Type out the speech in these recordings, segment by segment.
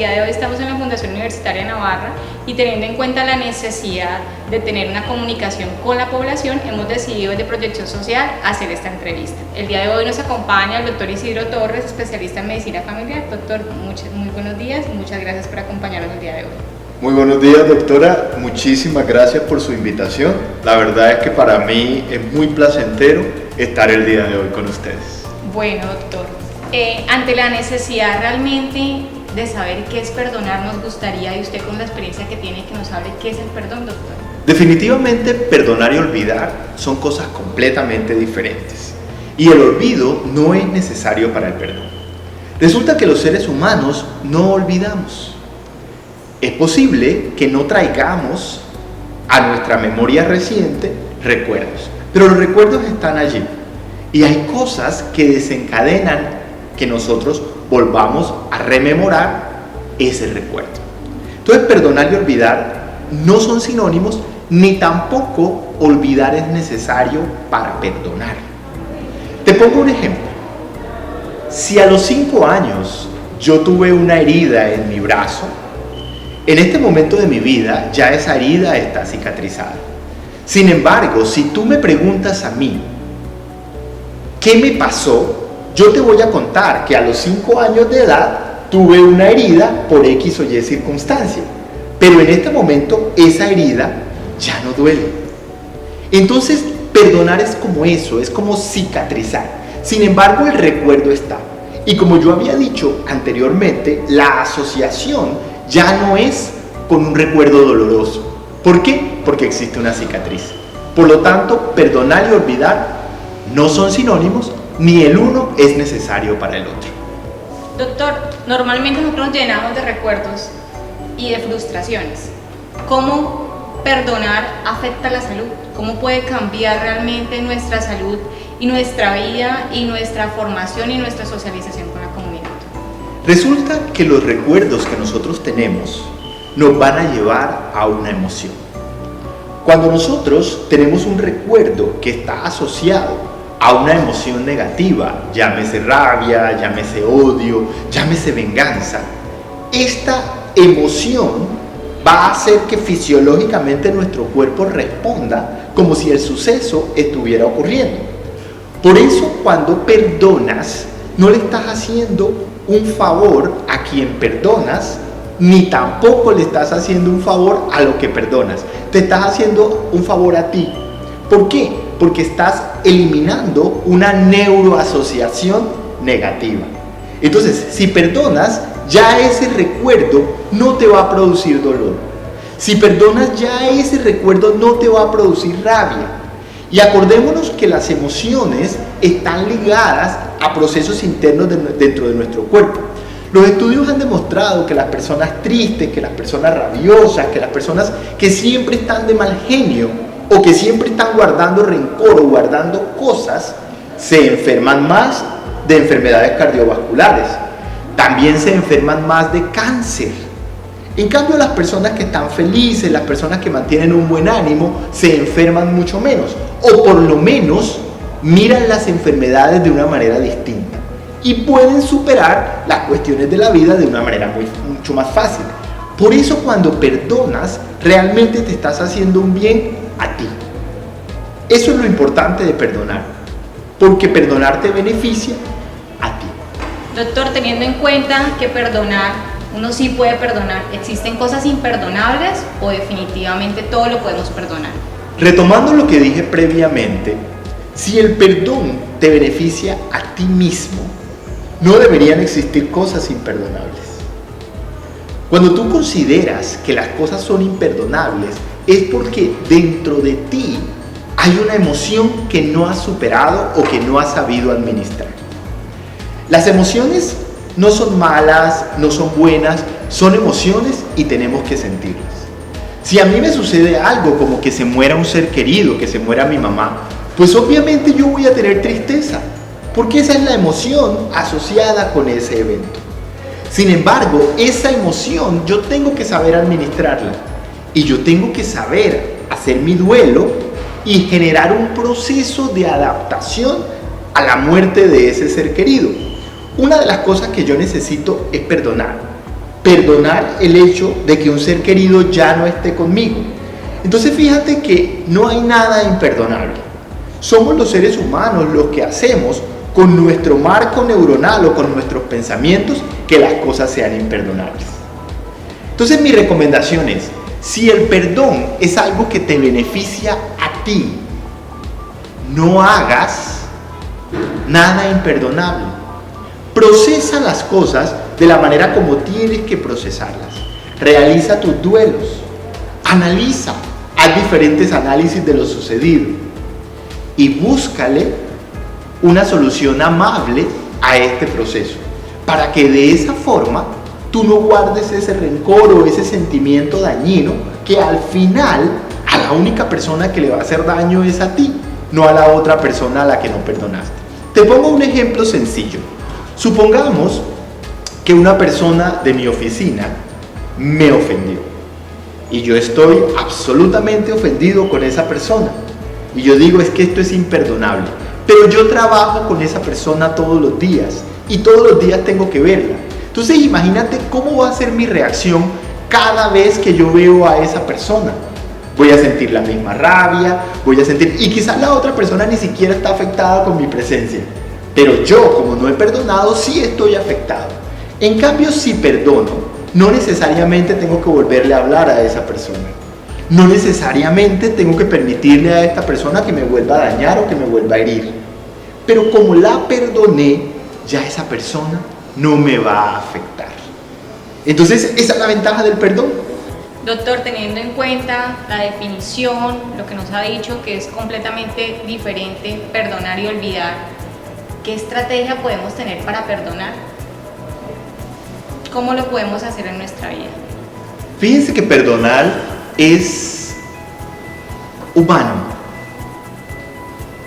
día de hoy estamos en la Fundación Universitaria de Navarra y teniendo en cuenta la necesidad de tener una comunicación con la población, hemos decidido desde Proyección Social hacer esta entrevista. El día de hoy nos acompaña el doctor Isidro Torres, especialista en medicina familiar. Doctor, muy buenos días y muchas gracias por acompañarnos el día de hoy. Muy buenos días, doctora. Muchísimas gracias por su invitación. La verdad es que para mí es muy placentero estar el día de hoy con ustedes. Bueno, doctor, ante la necesidad realmente de saber qué es perdonar, nos gustaría, y usted con la experiencia que tiene, que nos hable qué es el perdón, doctor. Definitivamente, perdonar y olvidar son cosas completamente diferentes. Y el olvido no es necesario para el perdón. Resulta que los seres humanos no olvidamos. Es posible que no traigamos a nuestra memoria reciente recuerdos, pero los recuerdos están allí. Y hay cosas que desencadenan que nosotros volvamos a rememorar ese recuerdo. Entonces, perdonar y olvidar no son sinónimos, ni tampoco olvidar es necesario para perdonar. Te pongo un ejemplo. Si a los 5 años yo tuve una herida en mi brazo, en este momento de mi vida ya esa herida está cicatrizada. Sin embargo, si tú me preguntas a mí, ¿qué me pasó? Yo te voy a contar que a los 5 años de edad tuve una herida por X o Y circunstancia. Pero en este momento esa herida ya no duele. Entonces, perdonar es como eso, es como cicatrizar. Sin embargo, el recuerdo está. Y como yo había dicho anteriormente, la asociación ya no es con un recuerdo doloroso. ¿Por qué? Porque existe una cicatriz. Por lo tanto, perdonar y olvidar no son sinónimos, ni el uno es necesario para el otro. Doctor, normalmente nosotros nos llenamos de recuerdos y de frustraciones. ¿Cómo perdonar afecta la salud? ¿Cómo puede cambiar realmente nuestra salud y nuestra vida y nuestra formación y nuestra socialización con la comunidad? Resulta que los recuerdos que nosotros tenemos nos van a llevar a una emoción. Cuando nosotros tenemos un recuerdo que está asociado a una emoción negativa, llámese rabia, llámese odio, llámese venganza, esta emoción va a hacer que fisiológicamente nuestro cuerpo responda como si el suceso estuviera ocurriendo. Por eso, cuando perdonas, no le estás haciendo un favor a quien perdonas, ni tampoco le estás haciendo un favor a lo que perdonas. Te estás haciendo un favor a ti. ¿Por qué? Porque estás eliminando una neuroasociación negativa. Entonces, si perdonas, ya ese recuerdo no te va a producir dolor. Si perdonas, ya ese recuerdo no te va a producir rabia. Y acordémonos que las emociones están ligadas a procesos internos dentro de nuestro cuerpo. Los estudios han demostrado que las personas tristes, que las personas rabiosas, que las personas que siempre están de mal genio o que siempre están guardando rencor o guardando cosas, se enferman más de enfermedades cardiovasculares. También se enferman más de cáncer. En cambio, las personas que están felices, las personas que mantienen un buen ánimo, se enferman mucho menos. O por lo menos miran las enfermedades de una manera distinta. Y pueden superar las cuestiones de la vida de una manera mucho más fácil. Por eso, cuando perdonas, realmente te estás haciendo un bien a ti. Eso es lo importante de perdonar. Porque perdonar te beneficia a ti. Doctor, teniendo en cuenta que perdonar, uno sí puede perdonar, ¿existen cosas imperdonables o definitivamente todo lo podemos perdonar? Retomando lo que dije previamente, si el perdón te beneficia a ti mismo, no deberían existir cosas imperdonables. Cuando tú consideras que las cosas son imperdonables, es porque dentro de ti hay una emoción que no has superado o que no has sabido administrar. Las emociones no son malas, no son buenas, son emociones y tenemos que sentirlas. Si a mí me sucede algo como que se muera un ser querido, que se muera mi mamá, pues obviamente yo voy a tener tristeza, porque esa es la emoción asociada con ese evento. Sin embargo, esa emoción yo tengo que saber administrarla y yo tengo que saber hacer mi duelo y generar un proceso de adaptación a la muerte de ese ser querido. Una de las cosas que yo necesito es perdonar, perdonar el hecho de que un ser querido ya no esté conmigo. Entonces fíjate que no hay nada imperdonable. Somos los seres humanos los que hacemos con nuestro marco neuronal o con nuestros pensamientos que las cosas sean imperdonables. Entonces mi recomendación es, si el perdón es algo que te beneficia a ti, no hagas nada imperdonable. Procesa las cosas de la manera como tienes que procesarlas. Realiza tus duelos. Analiza. Haz diferentes análisis de lo sucedido. Y búscale una solución amable a este proceso. Para que de esa forma tú no guardes ese rencor o ese sentimiento dañino que al final a la única persona que le va a hacer daño es a ti, no a la otra persona a la que no perdonaste. Te pongo un ejemplo sencillo. Supongamos que una persona de mi oficina me ofendió y yo estoy absolutamente ofendido con esa persona y yo digo es que esto es imperdonable, pero yo trabajo con esa persona todos los días y todos los días tengo que verla. Entonces imagínate cómo va a ser mi reacción cada vez que yo veo a esa persona. Voy a sentir la misma rabia, y quizás la otra persona ni siquiera está afectada con mi presencia, pero yo, como no he perdonado, sí estoy afectado. En cambio, si perdono, no necesariamente tengo que volverle a hablar a esa persona. No necesariamente tengo que permitirle a esta persona que me vuelva a dañar o que me vuelva a herir. Pero como la perdoné, ya esa persona no me va a afectar. Entonces, esa es la ventaja del perdón. Doctor, teniendo en cuenta la definición, lo que nos ha dicho, que es completamente diferente perdonar y olvidar, ¿qué estrategia podemos tener para perdonar? ¿Cómo lo podemos hacer en nuestra vida? Fíjense que perdonar es humano.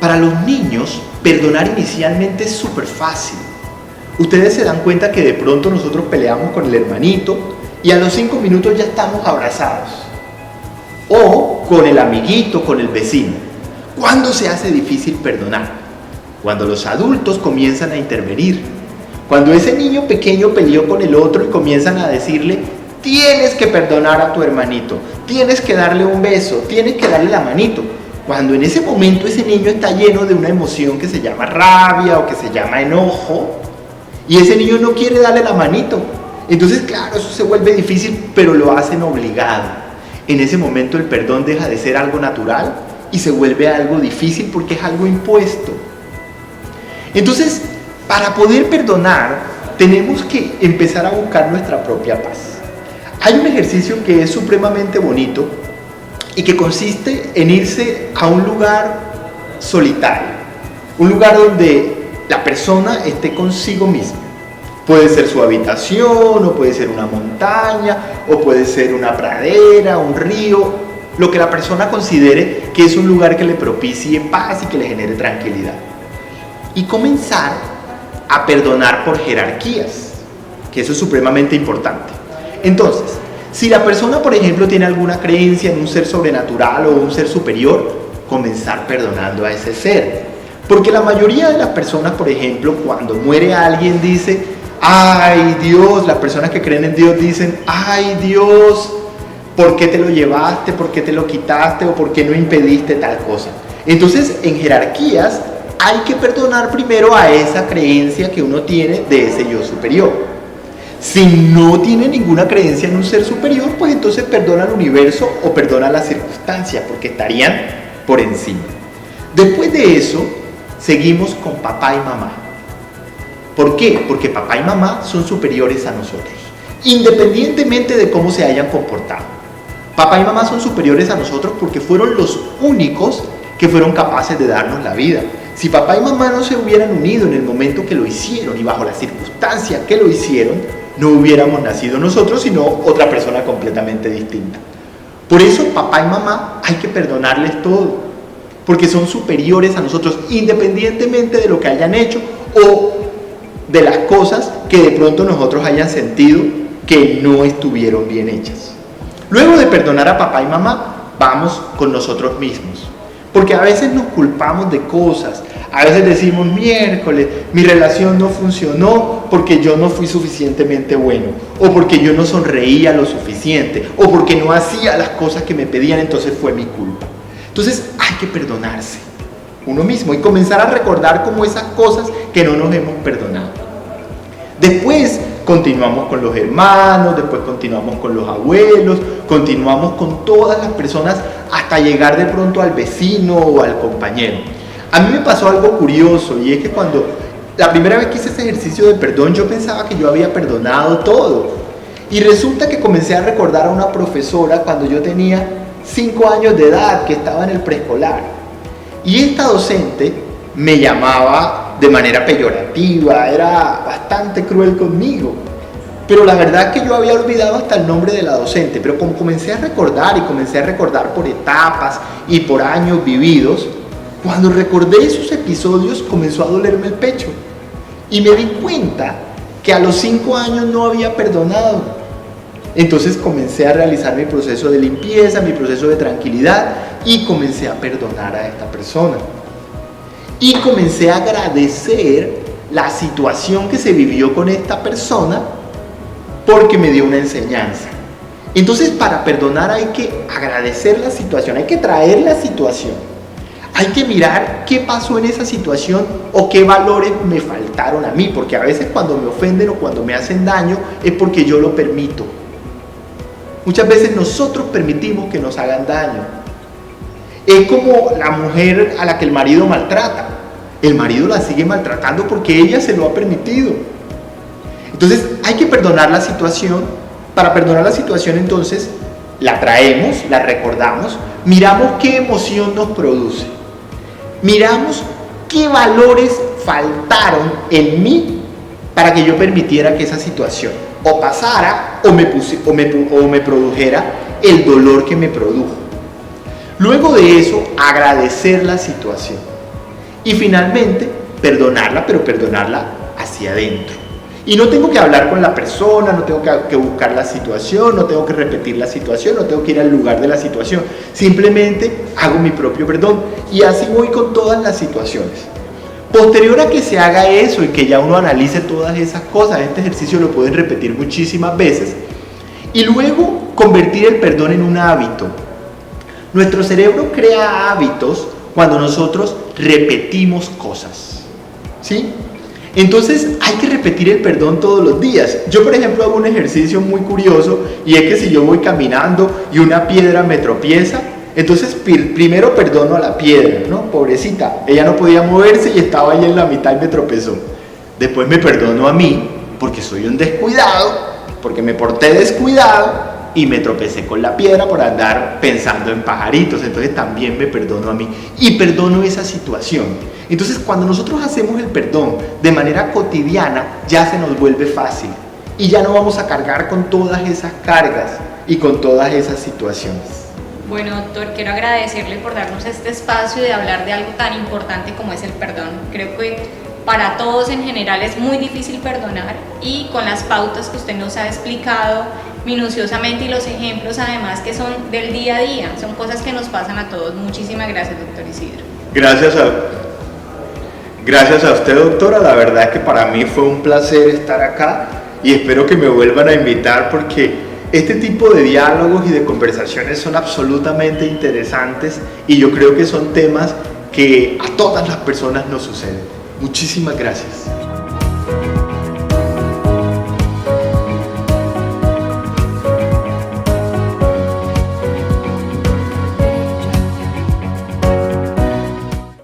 Para los niños, perdonar inicialmente es súper fácil. Ustedes se dan cuenta que de pronto nosotros peleamos con el hermanito y a los 5 minutos ya estamos abrazados. O con el amiguito, con el vecino. ¿Cuándo se hace difícil perdonar? Cuando los adultos comienzan a intervenir. Cuando ese niño pequeño peleó con el otro y comienzan a decirle, tienes que perdonar a tu hermanito, tienes que darle un beso, tienes que darle la manito. Cuando en ese momento ese niño está lleno de una emoción que se llama rabia o que se llama enojo, y ese niño no quiere darle la manito. Entonces, claro, eso se vuelve difícil, pero lo hacen obligado. En ese momento el perdón deja de ser algo natural y se vuelve algo difícil porque es algo impuesto. Entonces, para poder perdonar, tenemos que empezar a buscar nuestra propia paz. Hay un ejercicio que es supremamente bonito y que consiste en irse a un lugar solitario, un lugar donde la persona esté consigo misma. Puede ser su habitación, o puede ser una montaña, o puede ser una pradera, un río, lo que la persona considere que es un lugar que le propicie paz y que le genere tranquilidad. Y comenzar a perdonar por jerarquías, que eso es supremamente importante. Entonces, si la persona, por ejemplo, tiene alguna creencia en un ser sobrenatural o un ser superior, comenzar perdonando a ese ser. Porque la mayoría de las personas, por ejemplo, cuando muere alguien dice, ay Dios, las personas que creen en Dios dicen, ay Dios, ¿por qué te lo llevaste? ¿Por qué te lo quitaste? ¿O por qué no impediste tal cosa? Entonces, en jerarquías, hay que perdonar primero a esa creencia que uno tiene de ese yo superior. Si no tiene ninguna creencia en un ser superior, pues entonces perdona al universo o perdona las circunstancias, porque estarían por encima. Después de eso, seguimos con papá y mamá. ¿Por qué? Porque papá y mamá son superiores a nosotros, independientemente de cómo se hayan comportado. Papá y mamá son superiores a nosotros porque fueron los únicos que fueron capaces de darnos la vida. Si papá y mamá no se hubieran unido en el momento que lo hicieron y bajo las circunstancias que lo hicieron, no hubiéramos nacido nosotros, sino otra persona completamente distinta. Por eso papá y mamá hay que perdonarles todo, porque son superiores a nosotros, independientemente de lo que hayan hecho o de las cosas que de pronto nosotros hayan sentido que no estuvieron bien hechas. Luego de perdonar a papá y mamá, vamos con nosotros mismos. Porque a veces nos culpamos de cosas, A veces decimos, miércoles, mi relación no funcionó porque yo no fui suficientemente bueno, o porque yo no sonreía lo suficiente, o porque no hacía las cosas que me pedían, entonces fue mi culpa. Entonces hay que perdonarse uno mismo y comenzar a recordar como esas cosas que no nos hemos perdonado. Después continuamos con los hermanos, después continuamos con los abuelos, continuamos con todas las personas hasta llegar de pronto al vecino o al compañero. A mí me pasó algo curioso, y es que cuando la primera vez que hice ese ejercicio de perdón, yo pensaba que yo había perdonado todo. Y resulta que comencé a recordar a una profesora cuando yo tenía 5 años de edad, que estaba en el preescolar. Y esta docente me llamaba de manera peyorativa, era bastante cruel conmigo. Pero la verdad es que yo había olvidado hasta el nombre de la docente, pero como comencé a recordar y comencé a recordar por etapas y por años vividos, cuando recordé esos episodios comenzó a dolerme el pecho y me di cuenta que a los 5 años no había perdonado. Entonces comencé a realizar mi proceso de limpieza, mi proceso de tranquilidad y comencé a perdonar a esta persona. Y comencé a agradecer la situación que se vivió con esta persona porque me dio una enseñanza. Entonces, para perdonar hay que agradecer la situación, hay que traer la situación. Hay que mirar qué pasó en esa situación o qué valores me faltaron a mí, porque a veces cuando me ofenden o cuando me hacen daño es porque yo lo permito. Muchas veces nosotros permitimos que nos hagan daño. Es como la mujer a la que el marido maltrata. El marido la sigue maltratando porque ella se lo ha permitido. Entonces hay que perdonar la situación. Para perdonar la situación, entonces la traemos, la recordamos, miramos qué emoción nos produce. Miramos qué valores faltaron en mí para que yo permitiera que esa situación o pasara o me produjera el dolor que me produjo. Luego de eso, agradecer la situación. Y finalmente, perdonarla, pero perdonarla hacia adentro. Y no tengo que hablar con la persona, no tengo que buscar la situación, no tengo que repetir la situación, no tengo que ir al lugar de la situación. Simplemente hago mi propio perdón y así voy con todas las situaciones. Posterior a que se haga eso y que ya uno analice todas esas cosas, este ejercicio lo pueden repetir muchísimas veces y luego convertir el perdón en un hábito. Nuestro cerebro crea hábitos cuando nosotros repetimos cosas, ¿sí? Entonces hay que repetir el perdón todos los días. Yo, por ejemplo, hago un ejercicio muy curioso y es que si yo voy caminando y una piedra me tropieza, entonces primero perdono a la piedra, ¿no? Pobrecita, ella no podía moverse y estaba ahí en la mitad y me tropezó. Después me perdono a mí porque soy un descuidado, porque me porté descuidado y me tropecé con la piedra por andar pensando en pajaritos. Entonces también me perdono a mí y perdono esa situación. Entonces cuando nosotros hacemos el perdón de manera cotidiana, ya se nos vuelve fácil y ya no vamos a cargar con todas esas cargas y con todas esas situaciones. Bueno, doctor, quiero agradecerle por darnos este espacio de hablar de algo tan importante como es el perdón. Creo que para todos en general es muy difícil perdonar y con las pautas que usted nos ha explicado minuciosamente y los ejemplos además que son del día a día, son cosas que nos pasan a todos. Muchísimas gracias, doctor Isidro. Gracias a usted, doctora. La verdad es que para mí fue un placer estar acá y espero que me vuelvan a invitar porque este tipo de diálogos y de conversaciones son absolutamente interesantes y yo creo que son temas que a todas las personas nos suceden. Muchísimas gracias.